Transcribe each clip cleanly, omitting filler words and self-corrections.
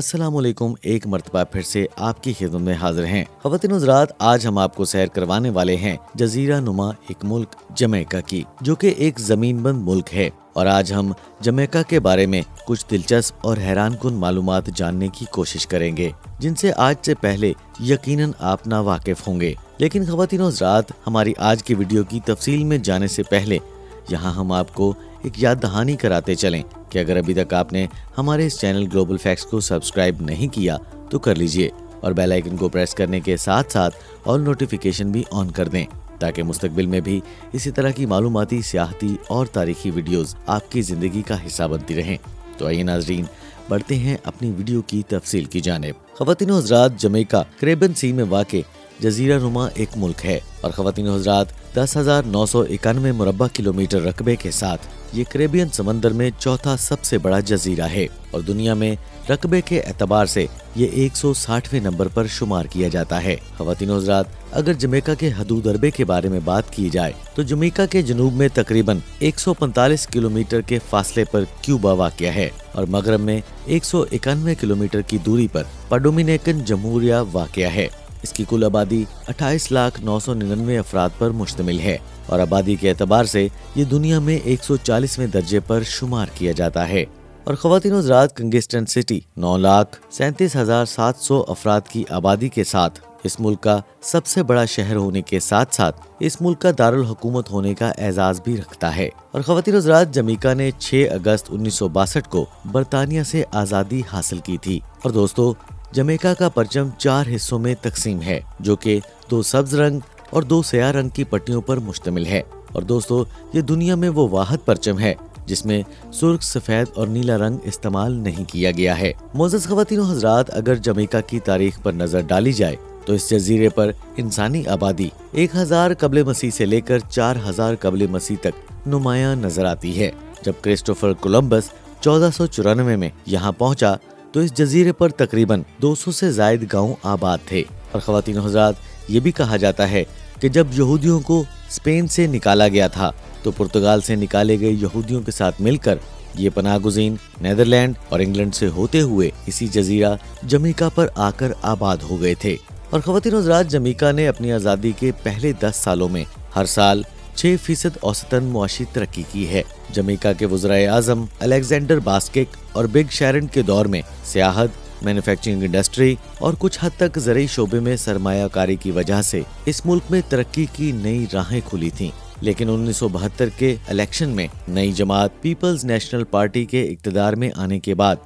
अस्सलाम वालेकुम। एक मर्तबा फिर से आपकी खिदमत में हाजिर हैं। ख़वातीन हज़रात, आज हम आपको सैर करवाने वाले हैं जजीरा नुमा एक मुल्क जमैका की, जो कि एक ज़मीनबंद मुल्क है। और आज हम जमैका के बारे में कुछ दिलचस्प और हैरानकुन मालूमात जानने की कोशिश करेंगे, जिनसे आज से पहले यकीनन आप ना वाकिफ होंगे। लेकिन ख़वातीन हज़रात, हमारी आज की वीडियो की तफसील में जाने से पहले यहाँ हम आपको एक याद दहानी कराते चलें कि अगर अभी तक आपने हमारे इस चैनल ग्लोबल फैक्ट्स को सब्सक्राइब नहीं किया तो कर लीजिए और बेल आइकन को प्रेस करने के साथ साथ ऑल नोटिफिकेशन भी ऑन कर दें, ताकि मुस्तकबिल में भी इसी तरह की मालूमाती, सियाहती और तारीखी वीडियोस आपकी ज़िंदगी का हिस्सा बनती रहें। तो आइए नाजरीन, बढ़ते हैं अपनी वीडियो की तफसील की जानिब। ख़वातीन हज़रात, जमैका कैरेबियन सी में वाक़ जजीरा नुमा एक मुल्क है और ख़वातीन हज़रात 10,991 मुरब्बा किलोमीटर रकबे के साथ ये कैरेबियन समंदर में चौथा सबसे बड़ा जजीरा है और दुनिया में रकबे के एतबार से ये 160वें नंबर पर शुमार किया जाता है। ख़वातीन हज़रात, अगर जमैका के हदूद अरबे के बारे में बात की जाए तो जमैका के जनूब में तकरीबन 145 किलोमीटर के फासले पर क्यूबा वाक़या है और मगरब में 191 किलोमीटर की दूरी पर डोमिनिकन जमहूरिया वाक़या है। इसकी कुल आबादी 28,999 अफराद पर मुश्तमिल है और आबादी के एतबार से ये दुनिया में 140वें दर्जे पर शुमार किया जाता है। और ख़वातीन हज़रात, किंगस्टन सिटी 9,37,700 अफराद की आबादी के साथ इस मुल्क का सबसे बड़ा शहर होने के साथ साथ इस मुल्क का दारुल हुकूमत होने का एजाज भी रखता है। और ख़वातीन हज़रात, जमैका ने 6 अगस्त 1962 को बरतानिया से आज़ादी हासिल की थी। और दोस्तों, जमैका का परचम 4 हिस्सों में तकसीम है, जो कि 2 सब्ज रंग और 2 स्याह रंग की पट्टियों पर मुश्तमिल है। और दोस्तों, ये दुनिया में वो वाहिद परचम है जिसमें सुर्ख, सफेद और नीला रंग इस्तेमाल नहीं किया गया है। मोअज़्ज़ज़ ख़वातीन हज़रात, अगर जमैका की तारीख पर नजर डाली जाए तो इस जजीरे पर इंसानी आबादी 1000 कबल मसीह से लेकर 4000 कबल मसीह तक नुमायां नजर आती है। जब क्रिस्टोफर कोलंबस 1494 में यहाँ पहुँचा तो इस जजीरे पर तकरीबन 200 से जायद गांव आबाद थे। और ख़वातीन हज़रात, ये भी कहा जाता है कि जब यहूदियों को स्पेन से निकाला गया था तो पुर्तगाल से निकाले गए यहूदियों के साथ मिलकर ये पनाहगुज़ीन नेदरलैंड और इंग्लैंड से होते हुए इसी जजीरा जमैका पर आकर आबाद हो गए थे। और ख़वातीन हज़रात, जमैका ने अपनी आज़ादी के पहले 10 सालों में हर साल 6% औसतन मुआशी तरक्की की है। जमैका के वज़राए आज़म अलेक्जेंडर बास्केक और बिग शैरन के दौर में सियाहत, मैन्युफैक्चरिंग इंडस्ट्री और कुछ हद तक ज़रई शोबे में सरमायाकारी की वजह से इस मुल्क में तरक्की की नई राहें खुली थीं। लेकिन 1972 के इलेक्शन में नई जमात पीपल्स नेशनल पार्टी के इक़्तिदार में आने के बाद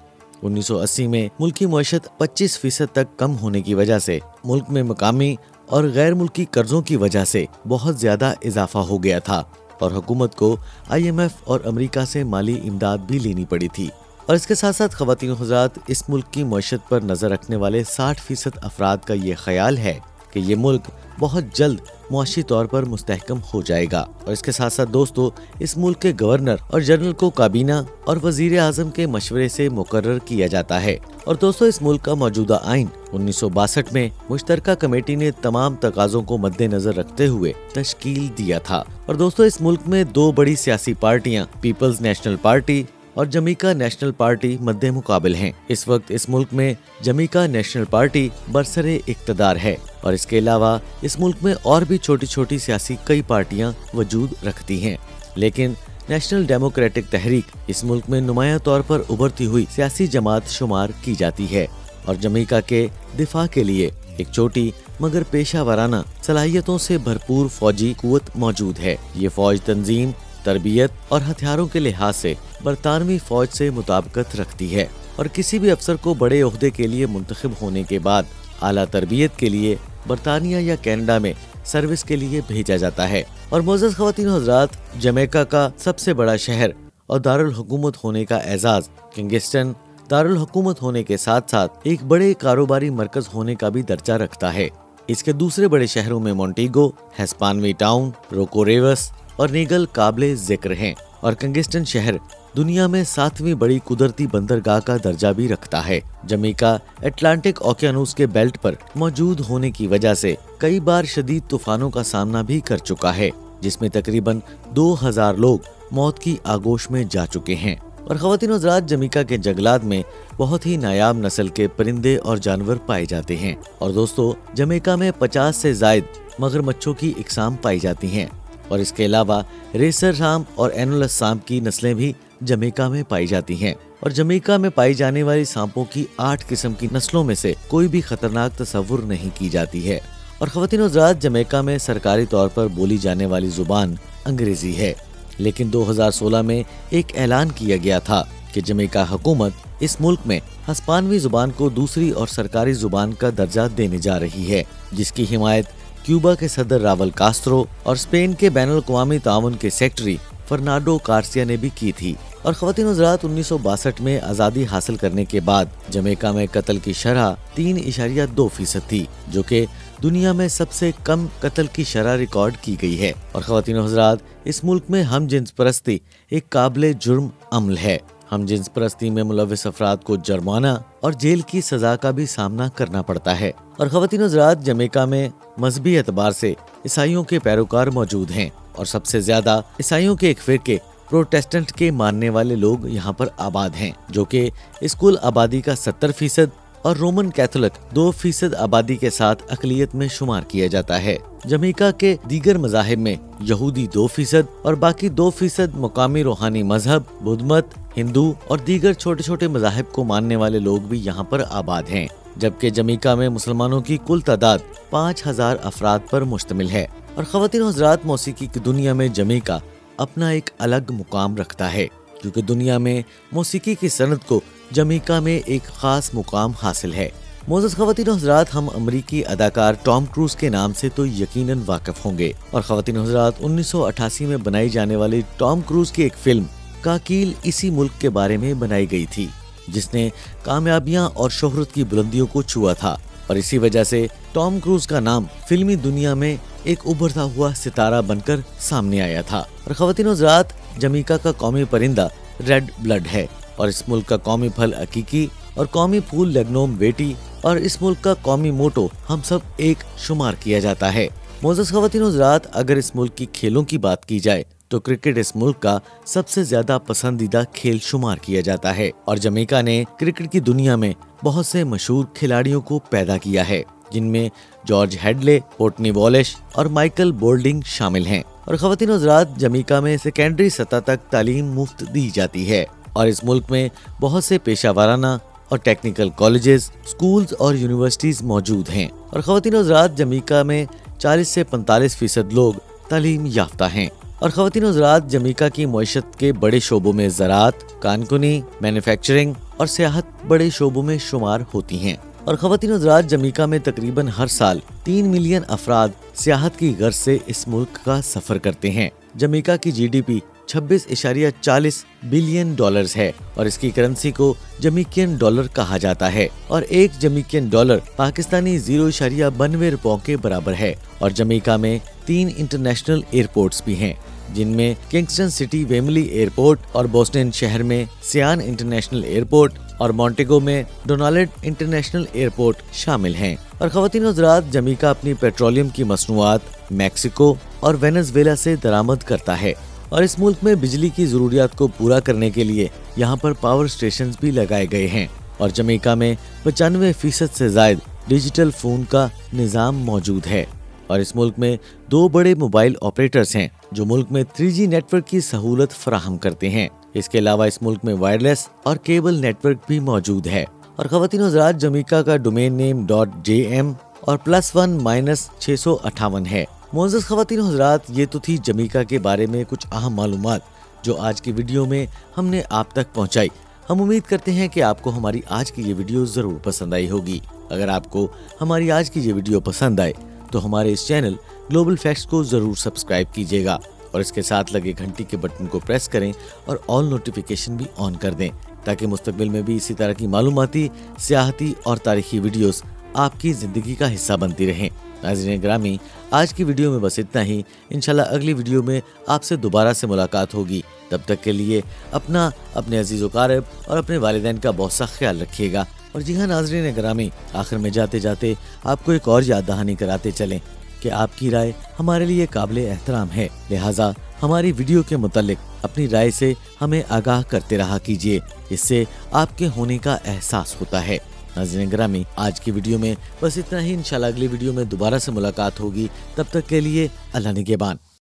1980 में मुल्की मईशत 25% तक कम होने की वजह से मुल्क में मकामी और गैर मुल्की कर्जों की वजह से बहुत ज्यादा इजाफा हो गया था और हुकूमत को IMF और अमेरिका से माली इमदाद भी लेनी पड़ी थी। और इसके साथ साथ ख़वातीन हज़रात, इस मुल्क की मईशत पर नजर रखने वाले 60% अफराद का ये ख्याल है कि ये मुल्क बहुत जल्द मुआशी तौर पर मुस्तहकम हो जाएगा। और इसके साथ साथ दोस्तों, इस मुल्क के गवर्नर और जनरल को काबीना और वजीर आज़म के मशवरे से मुकर्रर किया जाता है। और दोस्तों, इस मुल्क का मौजूदा आइन 1962 में मुश्तरका कमेटी ने तमाम तकाज़ों को मद्देनजर रखते हुए तश्कील दिया था। और दोस्तों, इस मुल्क में 2 बड़ी सियासी पार्टियां पीपल्स नेशनल पार्टी और जमैका नेशनल पार्टी मद्दे मुकाबिल हैं। इस वक्त इस मुल्क में जमैका नेशनल पार्टी बरसरे इक़्तिदार है और इसके अलावा इस मुल्क में और भी छोटी छोटी सियासी कई पार्टियां वजूद रखती हैं। लेकिन नेशनल डेमोक्रेटिक तहरीक इस मुल्क में नुमाया तौर पर उभरती हुई सियासी जमात शुमार की जाती है और जमैका के दिफा के लिए एक छोटी मगर पेशा वाराना सलाहियतों से भरपूर फौजी कुव्वत मौजूद है। ये फौज तंजीम, तरबियत और हथियारों के लिहाज से बरतानवी फौज से मुताबिकत रखती है और किसी भी अफसर को बड़े ओहदे के लिए मुंतखब होने के बाद आला तरबियत के लिए बरतानिया या कनाडा में सर्विस के लिए भेजा जाता है। और मोअज़्ज़ज़ ख़वातीन हज़रात, जमैका का सबसे बड़ा शहर और दारुल हुकूमत होने का एजाज किंगस्टन दारुल हुकूमत होने के साथ साथ एक बड़े कारोबारी मरकज होने का भी दर्जा रखता है। इसके दूसरे बड़े शहरों में मोंटेगो, हिस्पानवी टाउन, रोकोरेवस और नीगल काबिले जिक्र हैं। और किंगस्टन शहर दुनिया में 7वीं बड़ी कुदरती बंदरगाह का दर्जा भी रखता है। जमैका अटलांटिक ओकियानूस के बेल्ट पर मौजूद होने की वजह से कई बार शदीद तूफानों का सामना भी कर चुका है, जिसमें तकरीबन 2000 लोग मौत की आगोश में जा चुके हैं। और ख़वातीन और हज़रात, जमैका के जंगलात में बहुत ही नायाब नस्ल के परिंदे और जानवर पाए जाते हैं। और दोस्तों, जमैका में 50 से ज़ायद मगरमच्छों की इकसाम पाई जाती हैं और इसके अलावा रेसर सांप और एनोलस सांप की नस्लें भी जमैका में पाई जाती हैं। और जमैका में पाई जाने वाली सांपों की 8 किस्म की नस्लों में से कोई भी खतरनाक तस्वुर नहीं की जाती है। और ख़वातीन और हज़रात, जमैका में सरकारी तौर पर बोली जाने वाली जुबान अंग्रेजी है, लेकिन 2016 में एक ऐलान किया गया था कि जमैका हुकूमत इस मुल्क में हिस्पानवी जुबान को दूसरी और सरकारी जुबान का दर्जा देने जा रही है, जिसकी हिमायत क्यूबा के सदर रावल कास्त्रो और स्पेन के बैनुल अक़वामी ताउन के सेक्रेटरी फर्नांडो गार्सिया ने भी की थी। और ख़वातीन और हज़रात, 1962 में आज़ादी हासिल करने के बाद जमैका में कत्ल की शरह 3.2% थी, जो कि दुनिया में सबसे कम कत्ल की शरह रिकॉर्ड की गई है। और ख़वातीन और हज़रात, इस मुल्क में हम जिन्स परस्ती एक काबिल जुर्म अमल है। हम जिन्स परस्ती में मुलव्विस अफराद को जुर्माना और जेल की सजा का भी सामना करना पड़ता है। और ख़वातीन और हज़रात, जमैका में मजहबी एतबार से ईसाइयों के पैरोकार मौजूद हैं और सबसे ज्यादा ईसाइयों के एक फिरके प्रोटेस्टेंट के मानने वाले लोग यहाँ पर आबाद हैं, जो कि इस कुल आबादी का 70% और रोमन कैथोलिक 2% आबादी के साथ अक़लियत में शुमार किया जाता है। जमैका के दीगर मज़ाहिब में यहूदी 2% और बाकी 2% मुकामी रूहानी मजहब, बुद्ध मत, हिंदू और दीगर छोटे छोटे मज़ाहिब को मानने वाले लोग भी यहाँ पर आबाद हैं, जबकि जमैका में मुसलमानों की कुल तादाद 5000 अफराद पर मुश्तमिल है। और ख़वातीन और हज़रात, मौसीकी की दुनिया में जमैका अपना एक अलग मुकाम रखता है, क्योंकि दुनिया में मौसीकी की सनत को जमैका में एक खास मुकाम हासिल है। मोअज़्ज़ज़ ख़वातीन और हज़रात, हम अमरीकी अदाकार टॉम क्रूज के नाम से तो यकीनन वाकिफ होंगे। और ख़वातीन और हज़रात, 1988 में बनाई जाने वाली टॉम क्रूज की एक फिल्म काकील इसी मुल्क के बारे में बनाई गई थी, जिसने कामयाबियां और शोहरत की बुलंदियों को छुआ था। और इसी वजह से टॉम क्रूज का नाम फिल्मी दुनिया में एक उभरता हुआ सितारा बनकर सामने आया था। और ख़वातीन और हज़रात, जमैका का कौमी परिंदा रेड ब्लड है और इस मुल्क का कौमी फल अकीकी और कौमी फूल लेग्नोम बेटी और इस मुल्क का कौमी मोटो हम सब एक शुमार किया जाता है। मोअज़्ज़ज़ ख़वातीन और हज़रात, अगर इस मुल्क की खेलों की बात की जाए तो क्रिकेट इस मुल्क का सबसे ज्यादा पसंदीदा खेल शुमार किया जाता है। और जमैका ने क्रिकेट की दुनिया में बहुत से मशहूर खिलाड़ियों को पैदा किया है, जिनमें जॉर्ज हेडले, कोर्टनी वॉलिश और माइकल बोल्डिंग शामिल हैं। और ख़वातीन और हज़रात, जमैका में सेकेंडरी सतह तक तालीम मुफ्त दी जाती है और इस मुल्क में बहुत से पेशा और टेक्निकल कॉलेजेस, स्कूल्स और यूनिवर्सिटीज मौजूद हैं। और ख़वातीन और हज़रात, जमैका में 40 से 45% लोग तालीम याफ्ता हैं। और ख़वातीन और हज़रात, जमैका की मईशत के बड़े शोबों में ज़राअत, कानकुनी, मैन्युफैक्चरिंग और सियाहत बड़े शोबों में शुमार होती हैं। और ख़वातीन और हज़रात, जमैका में तकरीबन हर साल 3 मिलियन अफराद सियाहत की गर्ज से इस मुल्क का सफर करते हैं। जमैका की GDP 26.40 बिलियन डॉलर्स है और इसकी करेंसी को जमैकियन डॉलर कहा जाता है। और एक जमैकियन डॉलर पाकिस्तानी 0.92 रुपयों के बराबर है। और जमैका में 3 इंटरनेशनल एयरपोर्ट्स भी हैं, जिनमें किंगस्टन सिटी वेमली एयरपोर्ट और बोस्टन शहर में सियान इंटरनेशनल एयरपोर्ट और मॉन्टेगो में डोनाल्ड इंटरनेशनल एयरपोर्ट शामिल हैं। और ख़वातीन और हज़रात, जमैका अपनी पेट्रोलियम की मसनूआत मैक्सिको और वेनेजुएला से दरामद करता है और इस मुल्क में बिजली की ज़रूरियात को पूरा करने के लिए यहाँ पर पावर स्टेशंस भी लगाए गए हैं। और जमैका में 95% से ज़ायद डिजिटल फ़ोन का निज़ाम मौजूद है। और इस मुल्क में 2 बड़े मोबाइल ऑपरेटर्स हैं जो मुल्क में 3G नेटवर्क की सहूलत फराहम करते हैं। इसके अलावा इस मुल्क में वायरलेस और केबल नेटवर्क भी मौजूद है। और ख़वातीन और हज़रात, जमैका का डोमेन नेम .jm और +1 -658 है। मोअज़्ज़ज़ ख़वातीन और हज़रात, ये तो थी जमैका के बारे में कुछ अहम मालूमात जो आज की वीडियो में हमने आप तक पहुंचाई। हम उम्मीद करते हैं कि आपको हमारी आज की ये वीडियो ज़रूर पसंद आई होगी। अगर आपको हमारी आज की ये वीडियो पसंद आए तो हमारे इस चैनल ग्लोबल फैक्ट्स को ज़रूर सब्सक्राइब कीजिएगा और इसके साथ लगे घंटी के बटन को प्रेस करें और ऑल नोटिफिकेशन भी ऑन कर दें, ताकि मुस्तकबिल में भी इसी तरह की मालूमाती, सियाहती और तारीखी वीडियोस आपकी ज़िंदगी का हिस्सा बनती रहें। नाज़रीन ग्रामी, आज की वीडियो में बस इतना ही। इंशाल्लाह अगली वीडियो में आपसे दोबारा से मुलाकात होगी। तब तक के लिए अपना, अपने अजीज़ व क़ारिब और अपने वालिदैन का बहुत सा ख्याल रखिएगा। और जी हाँ नाज़रीन ग्रामी, आखिर में जाते जाते आपको एक और याद दहानी कराते चलें कि आपकी राय हमारे लिए काबिल एहतराम है, लिहाजा हमारी वीडियो के मुतालिक अपनी राय से हमें आगाह करते रहा कीजिए, इससे आपके होने का एहसास होता है। नाज़रीन ग्रामी, आज की वीडियो में बस इतना ही। इंशाल्लाह अगली वीडियो में दोबारा से मुलाकात होगी। तब तक के लिए अल्लाह निगहबान।